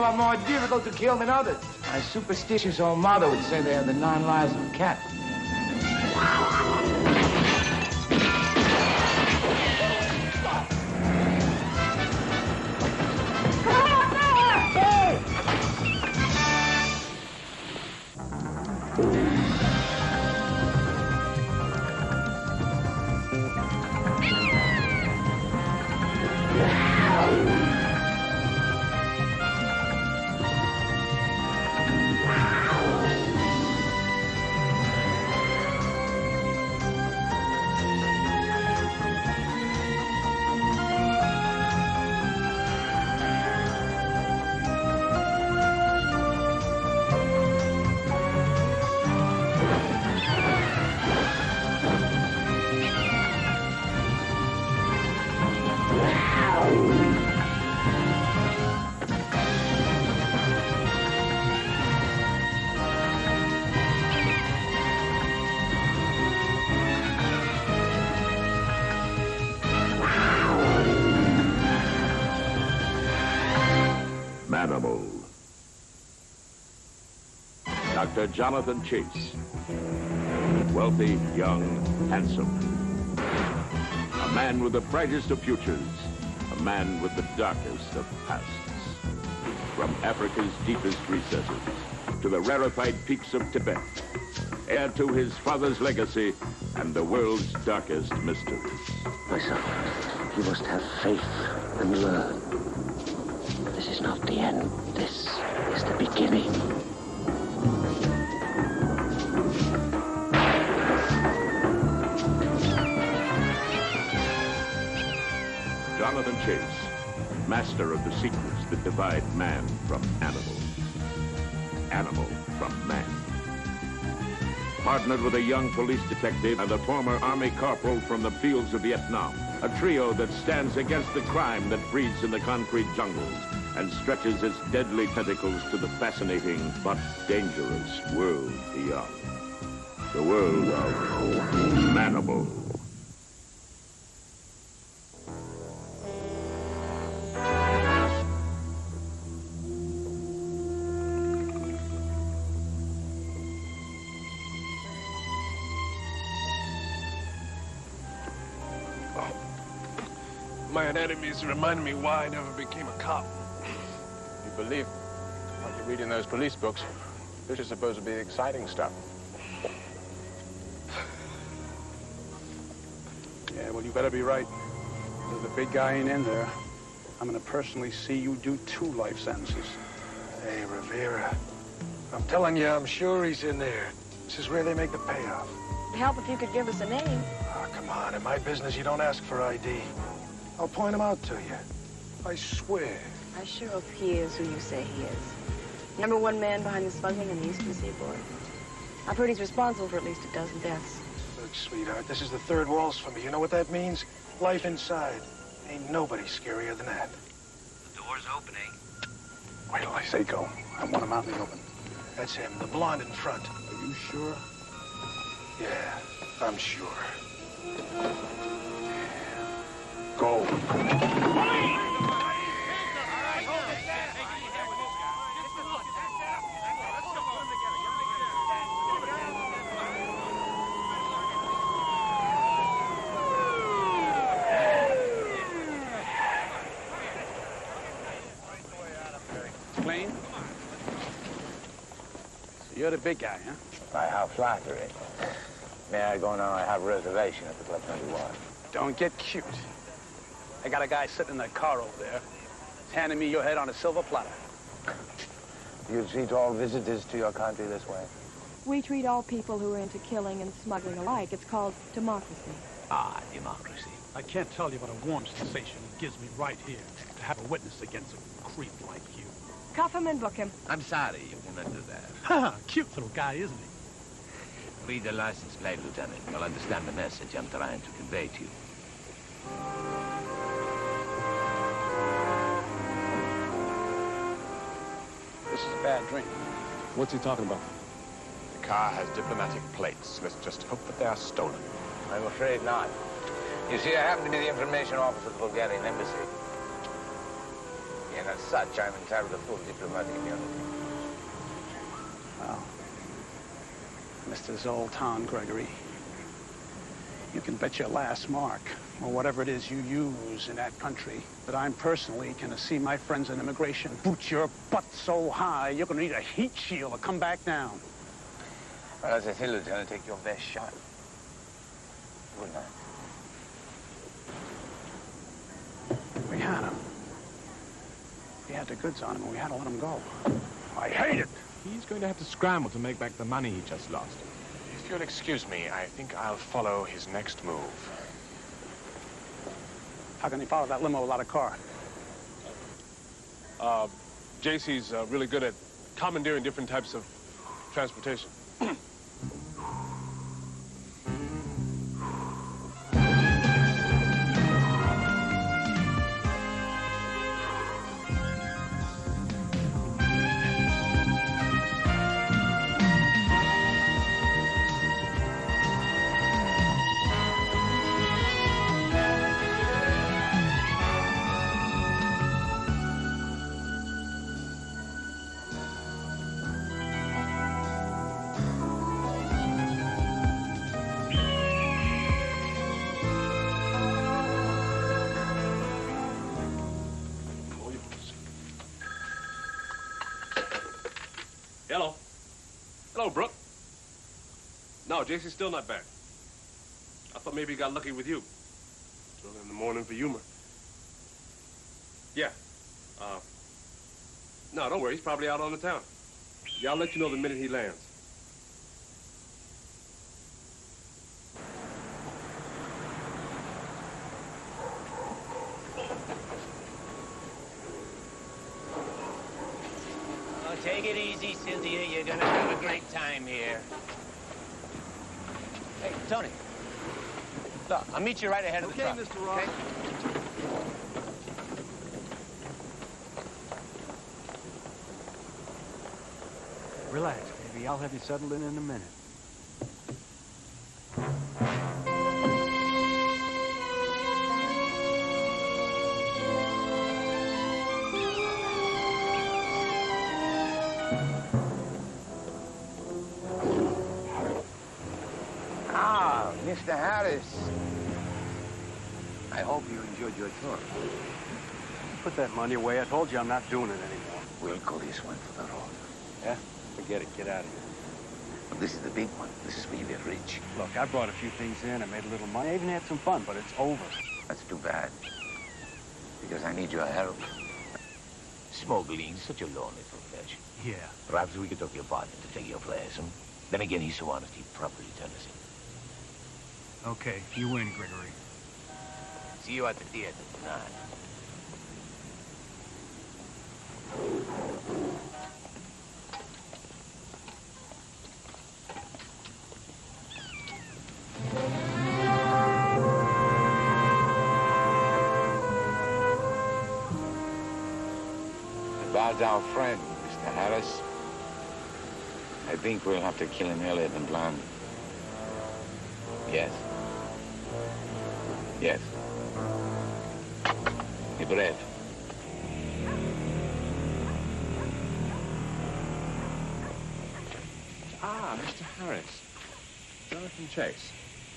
people are more difficult to kill than others. My superstitious old mother would say they are the 9 lives of a cat. Manimal. Dr. Jonathan Chase. Wealthy, young, handsome. A man with the brightest of futures. A man with the darkest of pasts. From Africa's deepest recesses to the rarefied peaks of Tibet. Heir to his father's legacy and the world's darkest mysteries. My son, you must have faith and learn. This is not the end. This is the beginning. Jonathan Chase, master of the secrets that divide man from animal. Animal from man. Partnered with a young police detective and a former army corporal from the fields of Vietnam. A trio that stands against the crime that breeds in the concrete jungles and stretches its deadly tentacles to the fascinating but dangerous world beyond. The world of Manimal. My enemies reminded me why I never became a cop. You believe what you read in those police books. This is supposed to be exciting stuff. Yeah, well, you better be right. If the big guy ain't in there, I'm gonna personally see you do 2 life sentences. Hey, Rivera. I'm telling you, I'm sure he's in there. This is where they make the payoff. It'd help if you could give us a name. Oh, come on. In my business, you don't ask for ID. I'll point him out to you. I swear. I sure hope he is who you say he is. #1 man behind the smuggling on the eastern seaboard. I've heard he's responsible for at least a dozen deaths. Look, sweetheart, this is the third waltz for me. You know what that means? Life inside. Ain't nobody scarier than that. The door's opening. Wait till I say go. I want him out in the open. That's him, the blonde in front. Are you sure? Yeah, I'm sure. Go. Clean? So you're the big guy, huh? Why, how flattering. May I go now? I have a reservation at the Club 21. Don't get cute. I got a guy sitting in that car over there. He's handing me your head on a silver platter. You treat all visitors to your country this way? We treat all people who are into killing and smuggling alike. It's called democracy. Ah, democracy. I can't tell you what a warm sensation it gives me right here to have a witness against a creep like you. Cuff him and book him. I'm sorry you cannot do that. Ha! Cute little guy, isn't he? Read the license plate, Lieutenant. You'll understand the message I'm trying to convey to you. This is a bad dream. What's he talking about? The car has diplomatic plates. Let's just hope that they are stolen. I'm afraid not. You see, I happen to be the information officer of the Bulgarian embassy. The and as such, I'm entitled to full diplomatic immunity. Well, Mr. Zoltan Gregory, you can bet your last mark, or whatever it is you use in that country, that I'm personally gonna see my friends in immigration boot your butt so high, you're gonna need a heat shield to come back down. Well, as I say, Lieutenant, take your best shot. Good night. We had him. We had the goods on him, and we had to let him go. I hate it. He's going to have to scramble to make back the money he just lost. If you'll excuse me, I think I'll follow his next move. How can he follow that limo without a car? JC's really good at commandeering different types of transportation. Hello. Hello, Brooke. No, JC's still not back. I thought maybe he got lucky with you. It's early in the morning for humor. Yeah. No, don't worry. He's probably out on the town. Yeah, I'll let you know the minute he lands. Take it easy, Cynthia. You're gonna have a great time here. Hey, Tony. Look, I'll meet you right ahead of the truck. Okay, Mr. Ross. Okay? Relax, baby. I'll have you settled in a minute. Mr. Harris, I hope you enjoyed your tour. Put that money away. I told you I'm not doing it anymore. We'll call this one for the road. Yeah? Forget it. Get out of here. But this is the big one. This is where you get rich. Look, I brought a few things in. I made a little money. I even had some fun, but it's over. That's too bad. Because I need your help. Smuggling's such a lonely profession. Yeah. Perhaps we could take your partner to take your place, and then again, he's so honest, he'd probably turn us in. Okay, you win, Gregory. See you at the theater tonight. About our friend, Mr. Harris. I think we'll have to kill him earlier than planned. Yes. Yes. Be brave. Ah, Mr. Harris. Jonathan Chase,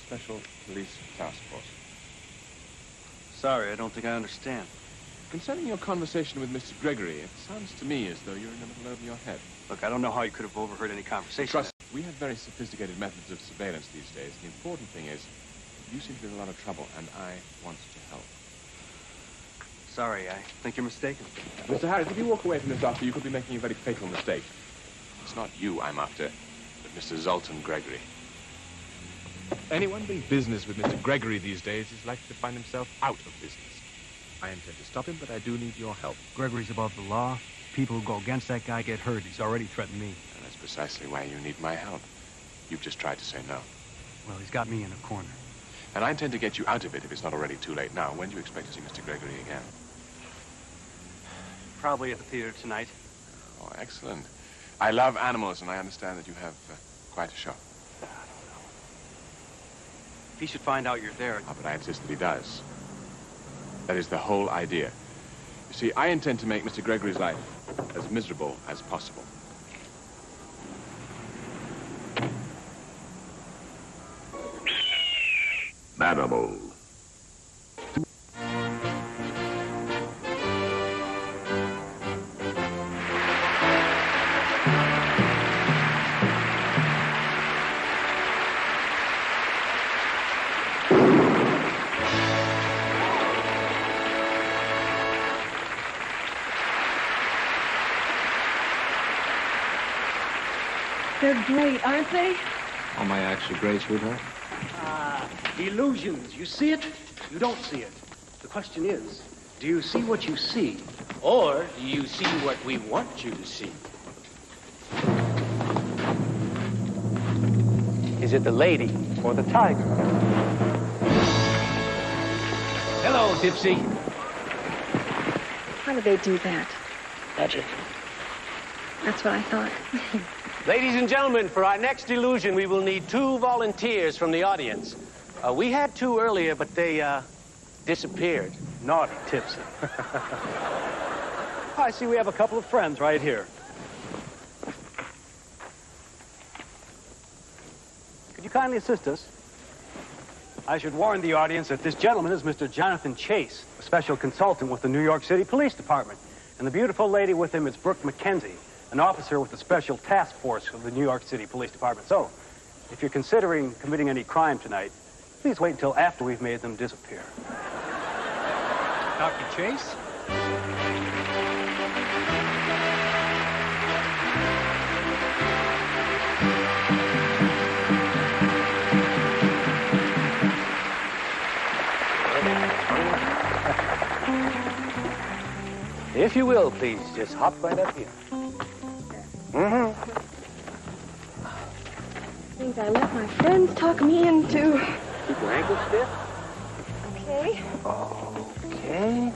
Special Police Task Force. Sorry, I don't think I understand. Concerning your conversation with Mr. Gregory, it sounds to me as though you're in a little over your head. Look, I don't know how you could have overheard any conversation. Trust me, we have very sophisticated methods of surveillance these days. The important thing is, you seem to be in a lot of trouble, and I want to help. Sorry, I think you're mistaken. Mr. Harris, if you walk away from this offer, you could be making a very fatal mistake. It's not you I'm after, but Mr. Zoltan Gregory. Anyone doing business with Mr. Gregory these days is likely to find himself out of business. I intend to stop him, but I do need your help. Gregory's above the law. People who go against that guy get hurt. He's already threatened me. And that's precisely why you need my help. You've just tried to say no. Well, he's got me in a corner. And I intend to get you out of it if it's not already too late now. When do you expect to see Mr. Gregory again? Probably at the theater tonight. Oh, excellent. I love animals, and I understand that you have quite a show. I don't know. If he should find out you're there... Oh, but I insist that he does. That is the whole idea. You See, I intend to make Mr. Gregory's life as miserable as possible. Manimal. They're great, aren't they? Am I actually great, sweetheart? Illusions. You see it, you don't see it. The question is, do you see what you see, or do you see what we want you to see? Is it the lady or the tiger? Hello, Tipsy. How do they do that? Magic. That's what I thought. Ladies and gentlemen, for our next illusion, we will need 2 volunteers from the audience. We had 2 earlier, but they disappeared. Naughty Tipsy. I see we have a couple of friends right here. Could you kindly assist us? I should warn the audience that this gentleman is Mr. Jonathan Chase, a special consultant with the New York City Police Department. And the beautiful lady with him is Brooke McKenzie, an officer with the Special Task Force of the New York City Police Department. So, if you're considering committing any crime tonight, please wait until after we've made them disappear. Dr. Chase? If you will, please, just hop right up here. I think I let my friends talk me into... Keep your ankles stiff. Okay. Okay.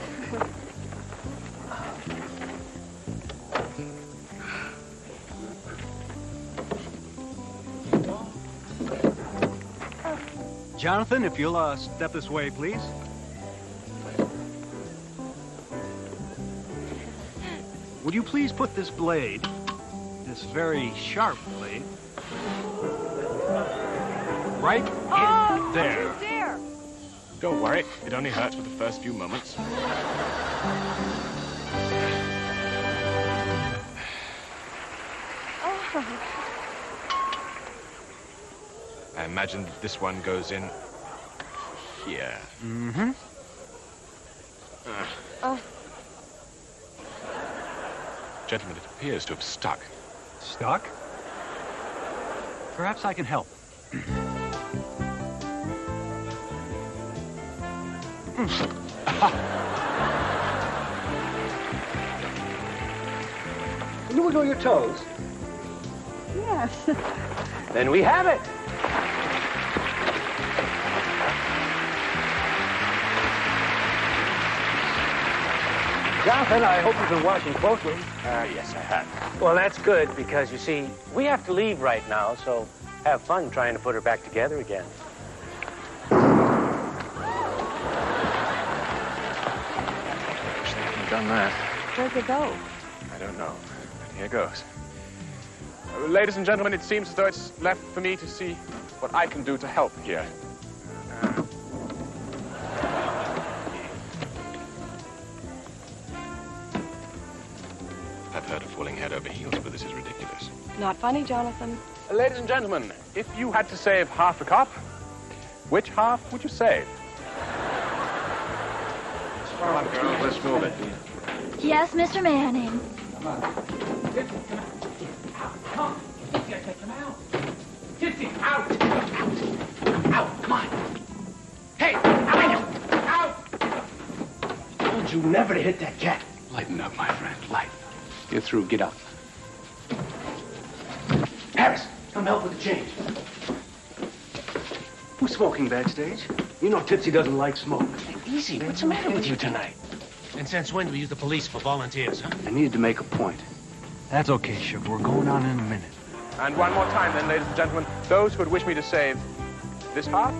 Jonathan, if you'll step this way, please. Would you please put this blade, this very sharp blade, right in there? Don't you dare! Don't worry, it only hurts for the first few moments. I imagine this one goes in here. Mm-hmm. Gentlemen, it appears to have stuck. Stuck? Perhaps I can help. Can you wiggle your toes? Yes. Then we have it. Jonathan, I hope you've been watching closely. Yes, I have. Well, that's good, because, you see, we have to leave right now, so have fun trying to put her back together again. Wish they hadn't done that. Where'd they go? I don't know. But here goes. Ladies and gentlemen, it seems as though it's left for me to see what I can do to help here. I've heard of falling head over heels, but this is ridiculous. Not funny, Jonathan. Ladies and gentlemen, if you had to save half a cop, which half would you save? Come on, girls, let's move it. Yes, Mr. Manning. Come on. Come on. You gotta take him out. Tipsy, out. Out. Come on. Hey, out. Out. I told you never to hit that cat. Lighten up, my friend, lighten up. You're through, get up. Harris, come help with the change. Who's smoking backstage? You know Tipsy doesn't like smoke. Easy, what's the matter with you tonight? And since when do we use the police for volunteers, huh? I needed to make a point. That's okay, Sugar. We're going on in a minute. And one more time then, ladies and gentlemen, those who would wish me to save this half,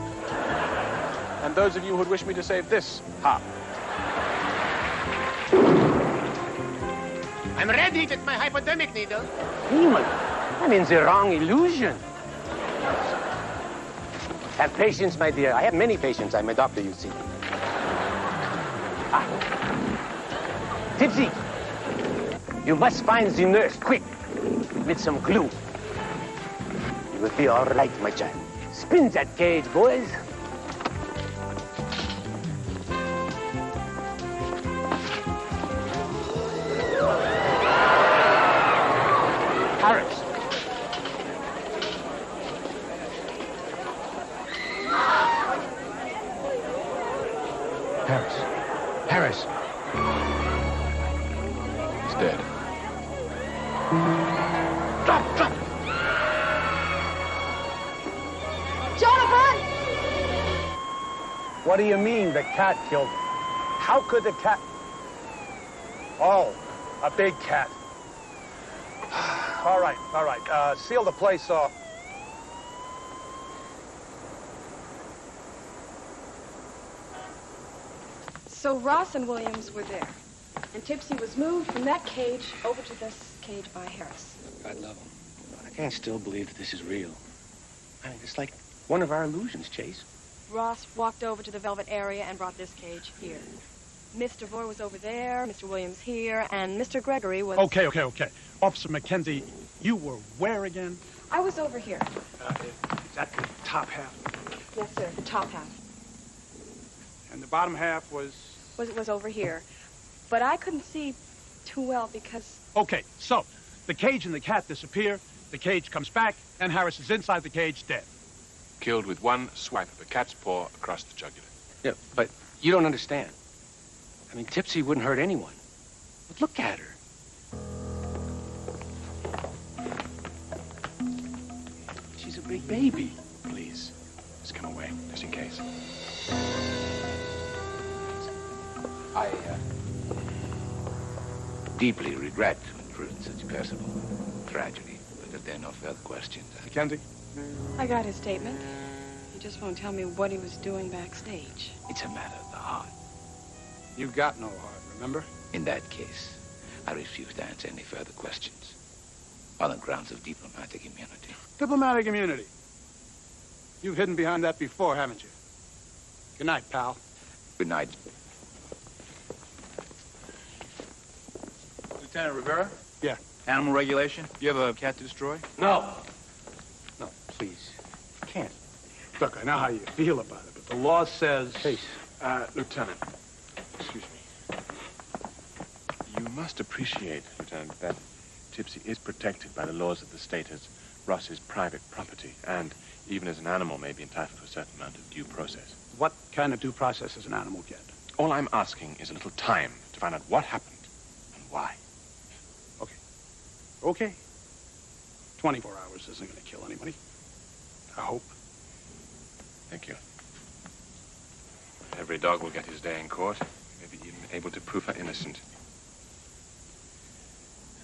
and those of you who would wish me to save this half. I'm ready with my hypodermic needle. Himmel, I'm in the wrong illusion. Have patience, my dear. I have many patients. I'm a doctor, you see. Tipsy, you must find the nurse, quick, with some glue. You will be all right, my child. Spin that cage, boys. Harris. Harris. He's dead. Drop. Jonathan! What do you mean the cat killed him? How could the cat... Oh, a big cat. All right. Seal the place off. So Ross and Williams were there, and Tipsy was moved from that cage over to this cage by Harris. God love him. I can't still believe that this is real. I mean, it's like one of our illusions, Chase. Ross walked over to the velvet area and brought this cage here. Mr. Vore was over there, Mr. Williams here, and Mr. Gregory was... Okay. Officer Mackenzie, you were where again? I was over here. Is that the top half? Yes, sir, the top half. And the bottom half was... Was over here. But I couldn't see too well because... Okay, so the cage and the cat disappear, the cage comes back, and Harris is inside the cage dead. Killed with one swipe of a cat's paw across the jugular. Yeah, but you don't understand. I mean, Tipsy wouldn't hurt anyone. But look at her. She's a big baby. Please, just come away, just in case. I deeply regret to intrude such personal tragedy, but if there are no further questions... Mackenzie? I got his statement. He just won't tell me what he was doing backstage. It's a matter of the heart. You've got no heart, remember? In that case, I refuse to answer any further questions on the grounds of diplomatic immunity. Diplomatic immunity. You've hidden behind that before, haven't you? Good night, pal. Good night. Lieutenant Rivera? Yeah. Animal regulation? You have a cat to destroy? No, please. You can't. Look, I know how you feel about it, but the law says... Case. Lieutenant, excuse me. You must appreciate, Lieutenant, that Tipsy is protected by the laws of the state as Ross's private property, and even as an animal may be entitled to a certain amount of due process. What kind of due process does an animal get? All I'm asking is a little time to find out what happened and why. Okay. 24 hours isn't going to kill anybody. I hope. Thank you. Every dog will get his day in court, maybe even able to prove her innocent.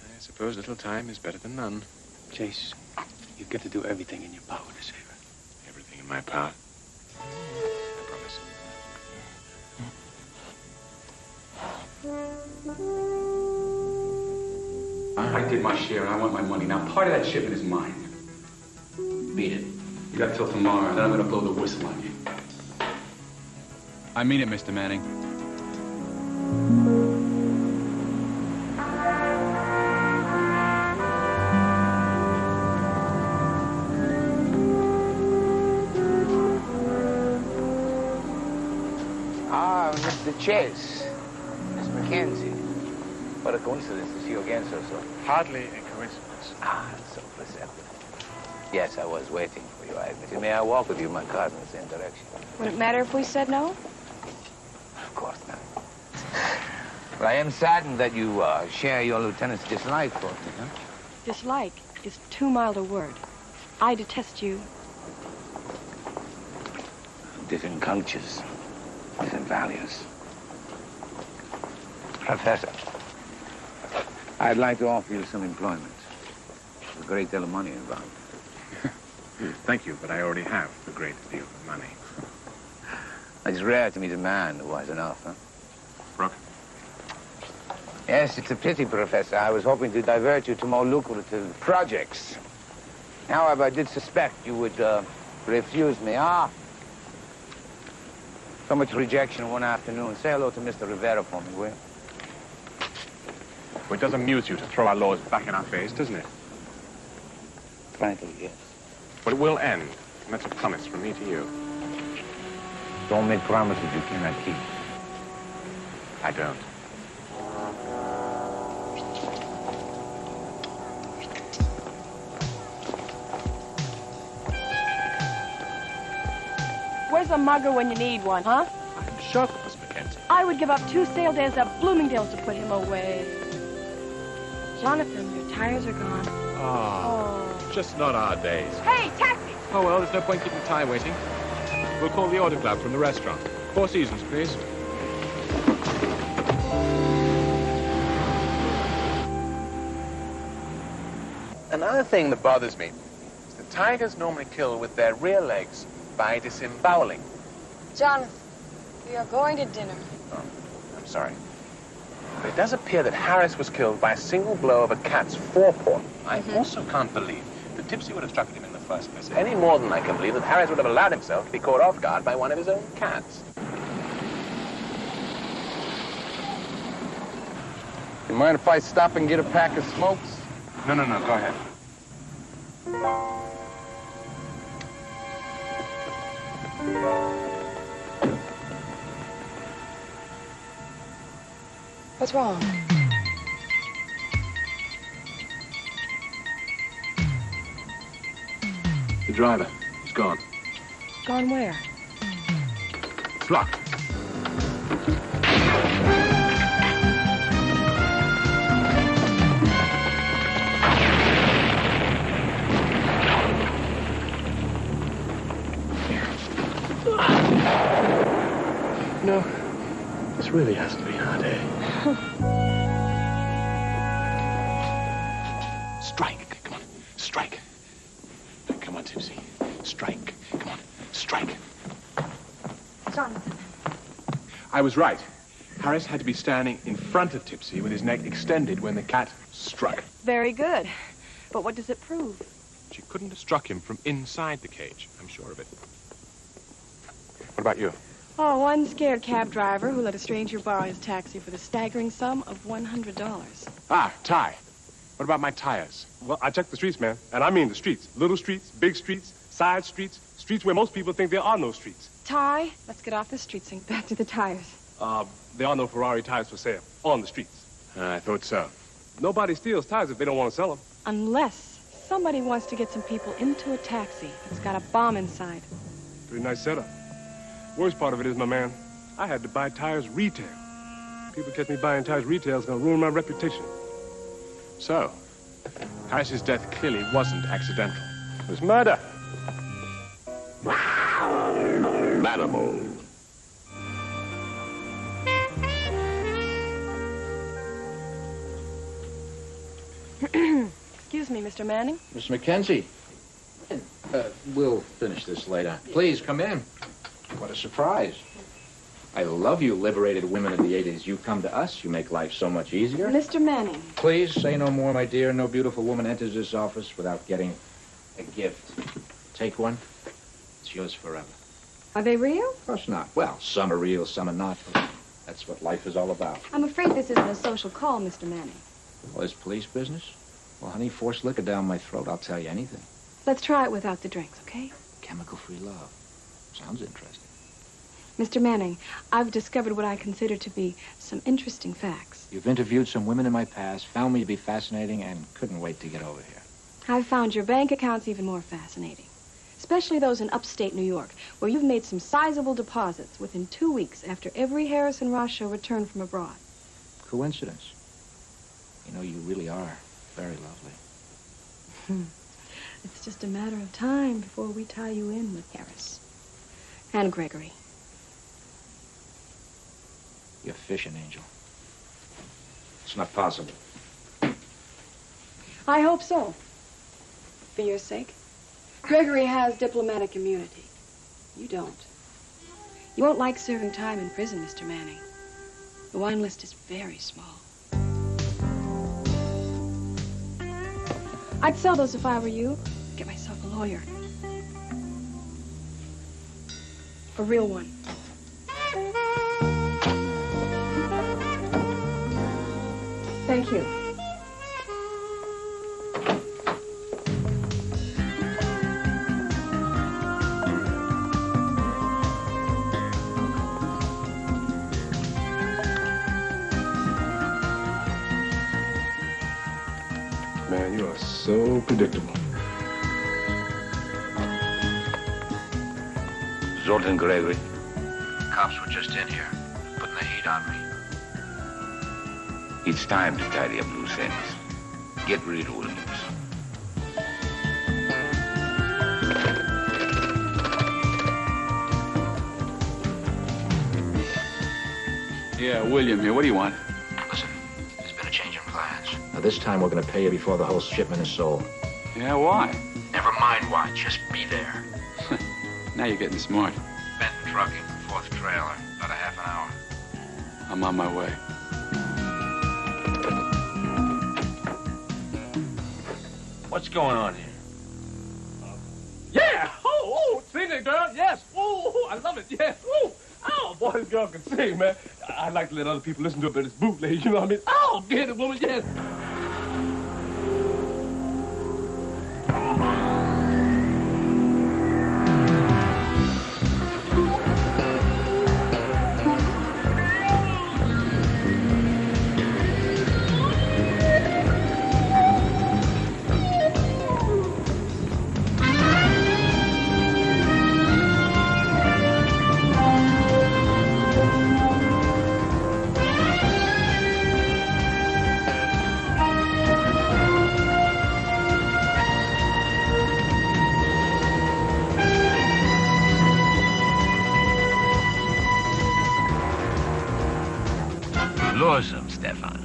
I suppose little time is better than none. Chase, you've got to do everything in your power to save her. Everything in my power. I promise. I did my share, and I want my money. Now, part of that shipment is mine. Beat it. You got till tomorrow, and then I'm going to blow the whistle on you. I mean it, Mr. Manning. Ah, Mr. Chase. Miss Mackenzie. What a coincidence to see you again so soon. Hardly a coincidence. Ah, so perceptive. Yes, I was waiting for you, I admit. May I walk with you? My car's in the same direction. Would it matter if we said no? Of course not. But I am saddened that you share your lieutenant's dislike for me, huh? Dislike is too mild a word. I detest you. Different cultures, different values. Professor, I'd like to offer you some employment. There's a great deal of money involved. Thank you, but I already have a great deal of money. It's rare to meet a man who has enough, huh? Brooke? Yes, it's a pity, Professor. I was hoping to divert you to more lucrative projects. However, I did suspect you would refuse me. Ah! So much rejection in one afternoon. Say hello to Mr. Rivera for me, will you? Well, it does amuse you to throw our laws back in our face, doesn't it? Frankly, yes. But it will end, and that's a promise from me to you. Don't make promises you cannot keep. I don't. Where's a mugger when you need one, huh? I'm shocked, Miss Mackenzie. I would give up 2 sail days at Bloomingdale's to put him away. Jonathan, your tires are gone. Oh, just not our days. Hey, taxi! Oh, well, there's no point keeping Ty waiting. We'll call the Auto Club from the restaurant. 4 Seasons, please. Another thing that bothers me is that tigers normally kill with their rear legs by disemboweling. Jonathan, we are going to dinner. Oh, I'm sorry. But it does appear that Harris was killed by a single blow of a cat's forepaw. I also can't believe that Tipsy would have struck at him in the first place, any more than I can believe that Harris would have allowed himself to be caught off guard by one of his own cats. You mind if I stop and get a pack of smokes? No, go ahead. What's wrong? The driver, he's gone. Gone where? It's locked. No, this really has to be our day. Strike. Come on. Strike. Come on, Tipsy. Strike. Come on. Strike. Jonathan. I was right. Harris had to be standing in front of Tipsy with his neck extended when the cat struck. Very good. But what does it prove? She couldn't have struck him from inside the cage. I'm sure of it. What about you? Oh, one scared cab driver who let a stranger borrow his taxi for the staggering sum of $100. Ah, Ty. What about my tires? Well, I checked the streets, man. And I mean the streets. Little streets, big streets, side streets, streets where most people think there are no streets. Ty, let's get off the streets and back to the tires. There are no Ferrari tires for sale on the streets. I thought so. Nobody steals tires if they don't want to sell them. Unless somebody wants to get some people into a taxi that's got a bomb inside. Pretty nice setup. Worst part of it is, my man, I had to buy tires retail. People catch me buying tires retail is going to ruin my reputation. So, Harris's death clearly wasn't accidental. It was murder. Manimal. Excuse me, Mr. Manning. Miss Mackenzie. We'll finish this later. Please, come in. What a surprise. I love you liberated women of the 80s. You come to us, you make life so much easier. Mr. Manning. Please, say no more, my dear. No beautiful woman enters this office without getting a gift. Take one. It's yours forever. Are they real? Of course not. Well, some are real, some are not. But that's what life is all about. I'm afraid this isn't a social call, Mr. Manning. Well, it's police business? Well, honey, force liquor down my throat. I'll tell you anything. Let's try it without the drinks, okay? Chemical-free love. Sounds interesting. Mr. Manning, I've discovered what I consider to be some interesting facts. You've interviewed some women in my past, found me to be fascinating, and couldn't wait to get over here. I've found your bank accounts even more fascinating. Especially those in upstate New York, where you've made some sizable deposits within 2 weeks after every Harrison Ross show returned from abroad. Coincidence. You know, you really are very lovely. It's just a matter of time before we tie you in with Harris. And Gregory. You're a fishing angel. It's not possible. I hope so. For your sake. Gregory has diplomatic immunity. You don't. You won't like serving time in prison, Mr. Manning. The wine list is very small. I'd sell those if I were you. Get myself a lawyer. A real one. Thank you. Man, you are so predictable. Zoltan Gregory. Cops were just in here, putting the heat on me. It's time to tidy up loose ends. Get rid of Williams. Yeah, William here. What do you want? Listen, there's been a change in plans. Now, this time we're going to pay you before the whole shipment is sold. Yeah, why? Never mind why, just be there. Now you're getting smart. Benton Trucking, 4th trailer, about a half an hour. I'm on my way. What's going on here? Yeah! Oh, sing it, girl. Yes. Oh, I love it. Yes. Oh, boy, this girl can sing, man. I like to let other people listen to it, but it's bootleg, you know what I mean? Oh, get it, woman, yes. Awesome, Stefan.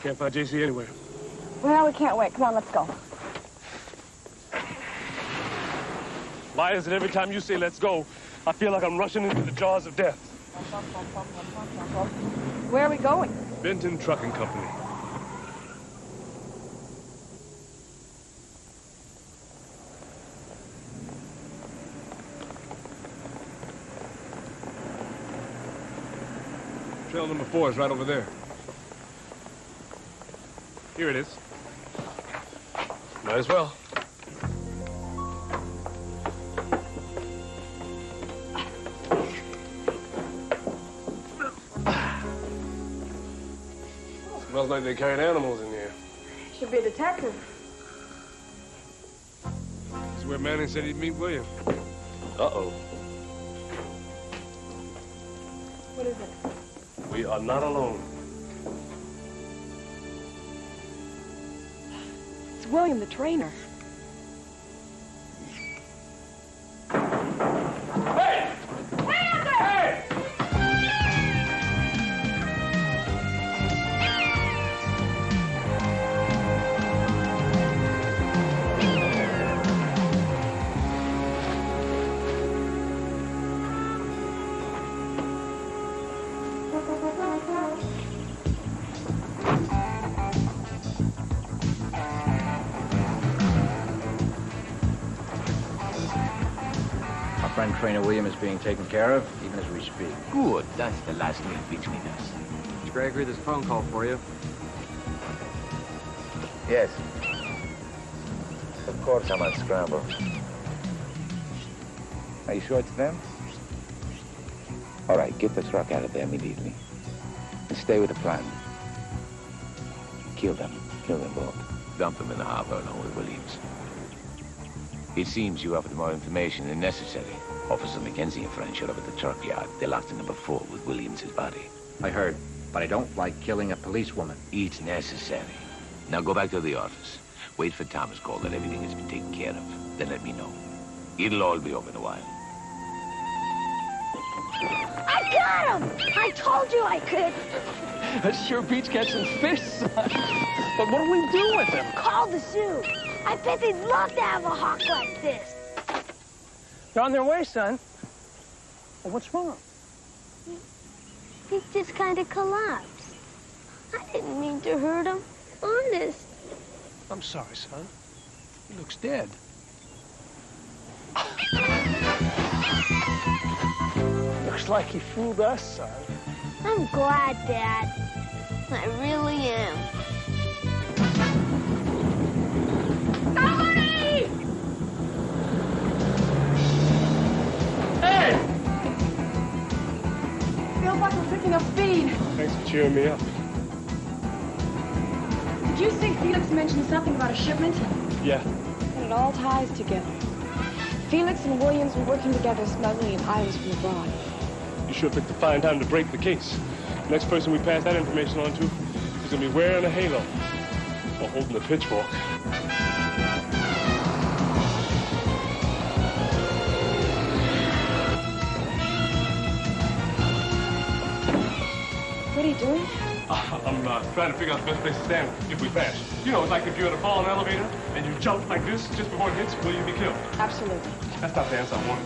Can't find JC anywhere. Well, we can't wait. Come on, let's go. Why is it every time you say let's go, I feel like I'm rushing into the jaws of death? Where are we going? Benton Trucking Company. Trail number 4 is right over there. Here it is. Might as well. Smells like they're carrying animals in here. Should be a detective. This is where Manning said he'd meet William. Uh-oh. What is it? We are not alone. It's William, the trainer. Hey! Hey! Friend Trainer William is being taken care of, even as we speak. Good. That's the last link between us. Mr. Gregory, there's a phone call for you. Yes. Of course I'm on scramble. Are you sure it's them? All right, get the truck out of there immediately. And stay with the plan. Kill them. Kill them both. Dump them in the harbor along with Williams. It seems you offered more information than necessary. Officer Mackenzie and friends showed up at the truck yard. They locked in number 4 with Williams's body. I heard, but I don't like killing a policewoman. It's necessary. Now go back to the office. Wait for Thomas' call that everything has been taken care of. Then let me know. It'll all be over in a while. I got him! I told you I could. That sure beats catching fish, son. But what do we do with him? Call the zoo. I bet they'd love to have a hawk like this. They're on their way, son. Well, what's wrong? He just kind of collapsed. I didn't mean to hurt him. Honest. I'm sorry, son. He looks dead. Looks like he fooled us, son. I'm glad, Dad. I really am. Somebody! Hey! Feels like we're picking up speed. Thanks for cheering me up. Did you see Felix mention something about a shipment? Yeah. And it all ties together. Felix and Williams were working together smuggling items from abroad. You sure picked a fine time to break the case. The next person we pass that information on to is gonna be wearing a halo or holding a pitchfork. What are you doing? I'm trying to figure out the best place to stand if we crash. You know, it's like if you're to fall in an elevator and you jump like this just before it hits, will you be killed? Absolutely. That's not the answer I wanted.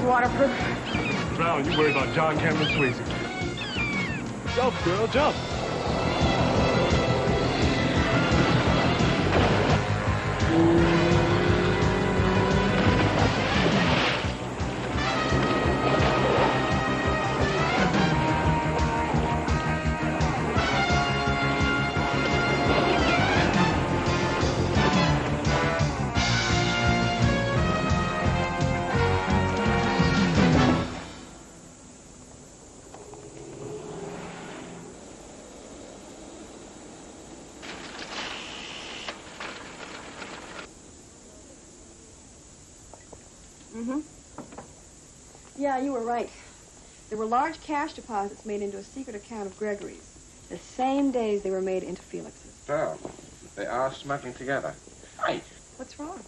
Waterproof. Drown, you worry about John Cameron Swayze. Jump, girl, jump. Yeah, you were right. There were large cash deposits made into a secret account of Gregory's, the same days they were made into Felix's. Oh. They are smuggling together. Hi. What's wrong?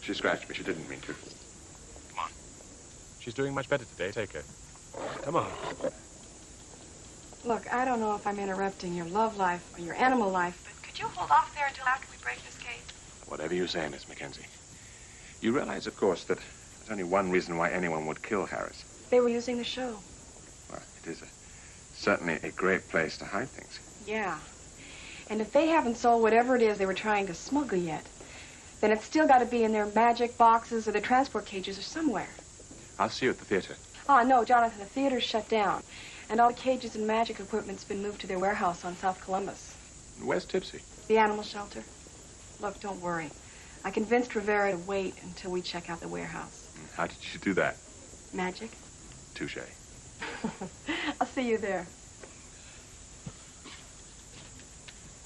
She scratched me. She didn't mean to. Come on. She's doing much better today. Take her. Come on. Look, I don't know if I'm interrupting your love life or your animal life, but could you hold off there until after we break this case? Whatever you say, Miss Mackenzie. You realize, of course, that there's only one reason why anyone would kill Harris. They were using the show. Well, it is certainly a great place to hide things. Yeah. And if they haven't sold whatever it is they were trying to smuggle yet, then it's still got to be in their magic boxes or the transport cages or somewhere. I'll see you at the theater. Oh, no, Jonathan, the theater's shut down. And all the cages and magic equipment's been moved to their warehouse on South Columbus. Where's Tipsy? The animal shelter. Look, don't worry. I convinced Rivera to wait until we check out the warehouse. How did you do that? Magic? Touche. I'll see you there.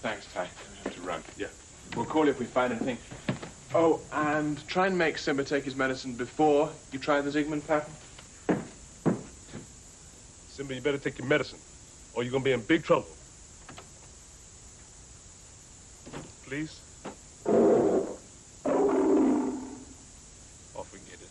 Thanks, Ty. I have to run. Yeah. We'll call you if we find anything. Oh, and try and make Simba take his medicine before you try the Ziegman pattern. Simba, you better take your medicine, or you're gonna be in big trouble. Please? Oh, forget it.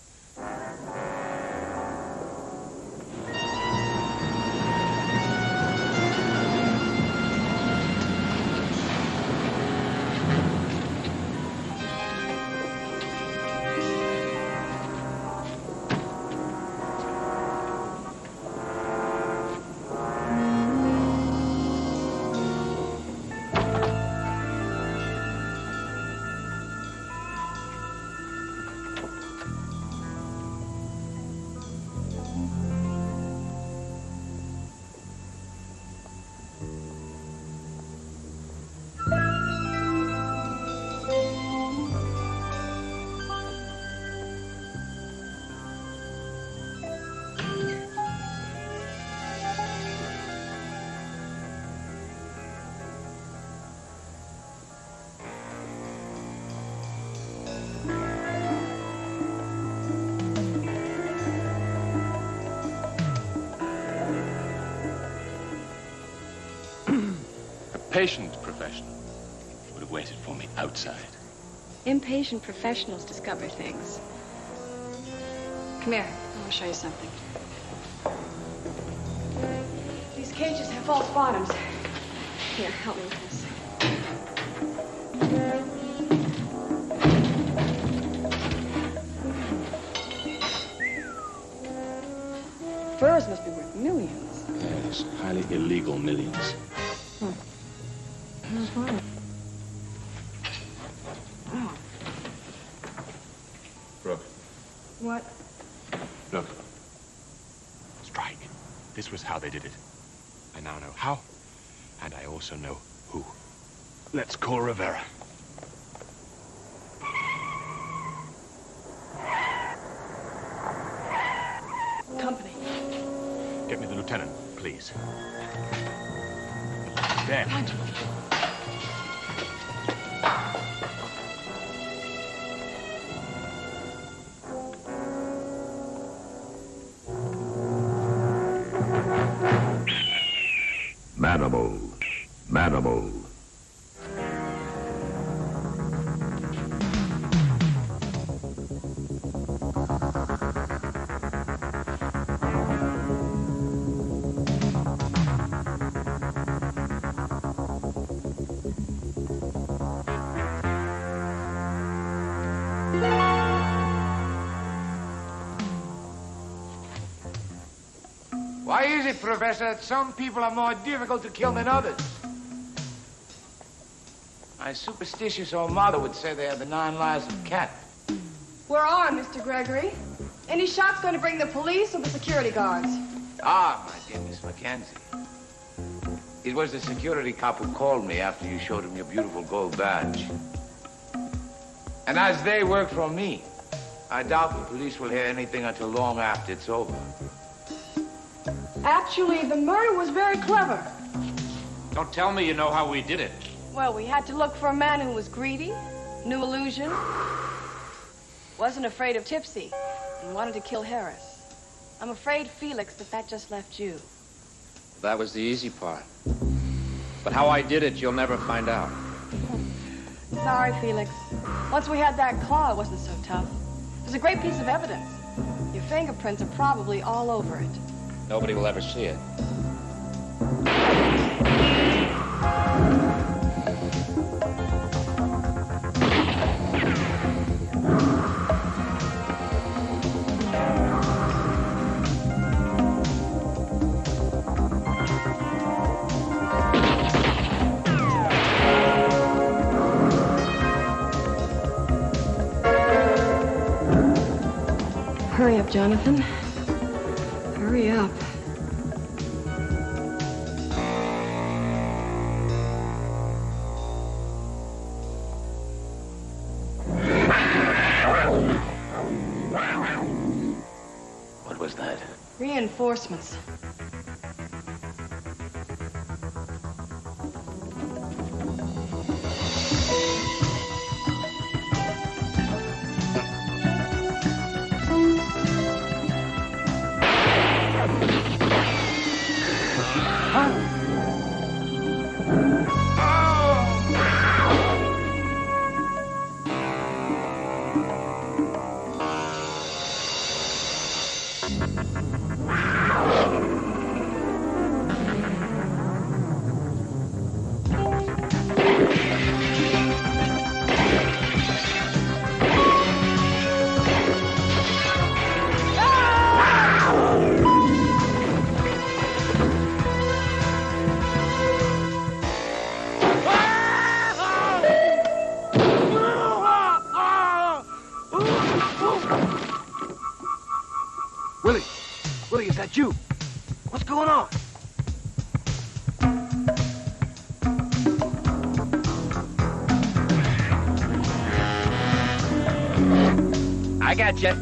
Patient professional would have waited for me outside. Impatient professionals discover things. Come here. I want to show you something. These cages have false bottoms. Here, help me with this. Furs must be worth millions. Yes, highly illegal millions. Mm-hmm. Oh. Brooke. What? Look. Strike. This was how they did it. I now know how, and I also know who. Let's call Rivera. Company. Get me the lieutenant, please. There. Manimal. Manimal. Why is it, Professor, that some people are more difficult to kill than others? My superstitious old mother would say they have the 9 lives of a cat. We're on, Mr. Gregory. Any shot's going to bring the police or the security guards? Ah, my dear Miss Mackenzie. It was the security cop who called me after you showed him your beautiful gold badge. And as they work for me, I doubt the police will hear anything until long after it's over. Actually, the murder was very clever. Don't tell me you know how we did it. Well, we had to look for a man who was greedy, knew illusion, wasn't afraid of Tipsy, and wanted to kill Harris. I'm afraid, Felix, that just left you. That was the easy part. But how I did it, you'll never find out. Sorry, Felix. Once we had that claw, it wasn't so tough. It was a great piece of evidence. Your fingerprints are probably all over it. Nobody will ever see it. Hurry up, Jonathan. Hurry up. What was that? Reinforcements. Willie, is that you? What's going on? I got you.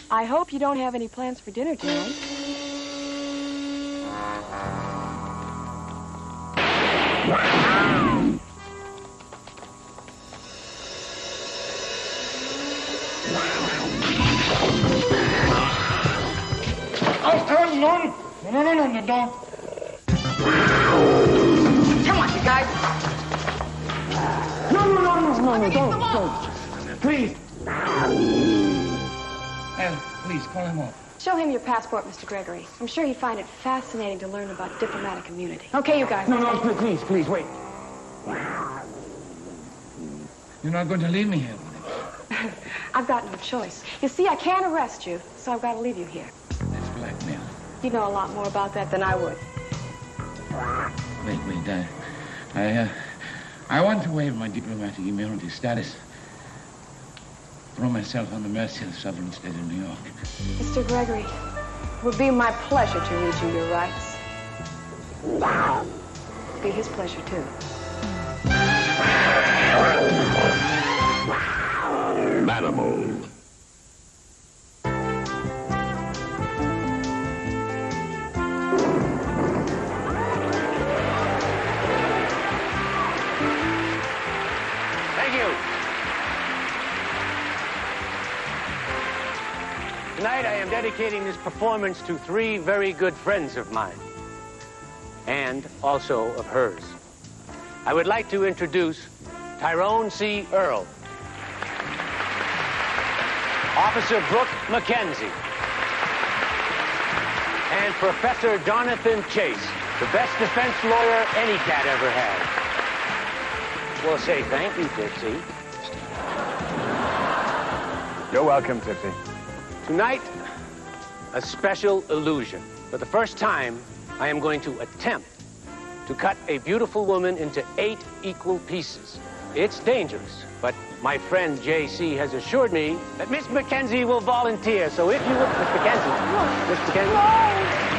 I hope you don't have any plans for dinner tonight. No. Come on, you guys. No, don't. Please. Please, call him off. Show him your passport, Mr. Gregory. I'm sure he'd find it fascinating to learn about diplomatic immunity. Okay, you guys. No, please, wait. You're not going to leave me here with him. I've got no choice. You see, I can't arrest you, so I've got to leave you here. That's blackmail. You know a lot more about that than I would. Wait. I want to waive my diplomatic immunity status. Throw myself on the mercy of the sovereign state of New York. Mr. Gregory, it would be my pleasure to read you your rights. It'd be his pleasure, too. Manimal. Thank you. Tonight I am dedicating this performance to three very good friends of mine, and also of hers. I would like to introduce Tyrone C. Earle, Officer Brooke Mackenzie, and Professor Jonathan Chase, the best defense lawyer any cat ever had. We'll say thank you, Tipsy. You're welcome, Tipsy. Tonight, a special illusion. For the first time, I am going to attempt to cut a beautiful woman into 8 equal pieces. It's dangerous, but my friend J.C. has assured me that Miss Mackenzie will volunteer. So if you look, Miss Mackenzie, Miss Mackenzie.